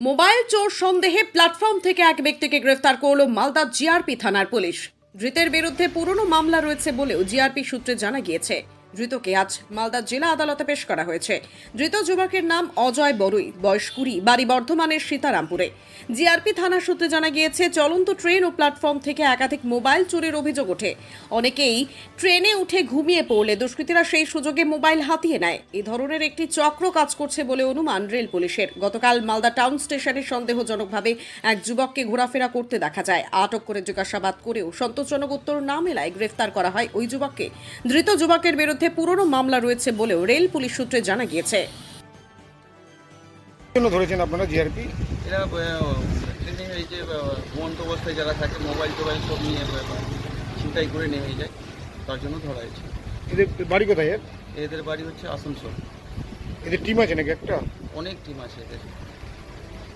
Mobile চোর সন্দেহে platform থেকে এক ব্যক্তিকে গ্রেফতার করল মালদা জিআরপি থানার পুলিশ। ধৃতের বিরুদ্ধে পুরনো মামলা রয়েছে বলেও জিআরপি সূত্রে জানা গিয়েছে। ধৃতকে আজ মালদা জেলা আদালতে পেশ করা হয়েছে। ধৃত যুবকের নাম অজয় বড়ুই, বয়স 20, বাড়ি বর্ধমানের সীতারামপুরে। জিআরপি থানা সূত্রে জানা গিয়েছে, চলন্ত ট্রেন ও প্ল্যাটফর্ম থেকে একাধিক মোবাইল চুরির অভিযোগ ওঠে। অনেকেই ট্রেনে উঠে ঘুমিয়ে পড়লে দুষ্কৃতীরা সেই সুযোগে মোবাইল হাতিয়ে নেয়। এই ধরনের একটি চক্র কাজ করছে বলে অনুমান রেল পুলিশের। গতকাল মালদা টাউন স্টেশনে সন্দেহজনকভাবে এক যুবককে ঘোরাফেরা করতে দেখা যায়। আটক করে জিজ্ঞাসাবাদ করেও সন্তোষজনক উত্তর না মেলায় গ্রেফতার করা হয় ওই যুবককে। ধৃত যুবকের বিরুদ্ধে পুরনো মামলা রয়েছে বলেও রেল পুলিশ সূত্রে জানা গিয়েছে। ধরেছেন আপনারা জিআরপি? এরা ট্রেনে এই যে ঘুমন্ত অবস্থায় যারা থাকে মোবাইল টোবাইল সব নিয়ে ছিনতাই করে নেমে যায়, তার জন্য ধরা হয়েছে। এদের বাড়ি কোথায়? এদের বাড়ি হচ্ছে আসানসোল। এদের টিম আছে নাকি একটা? অনেক টিম আছে এদের।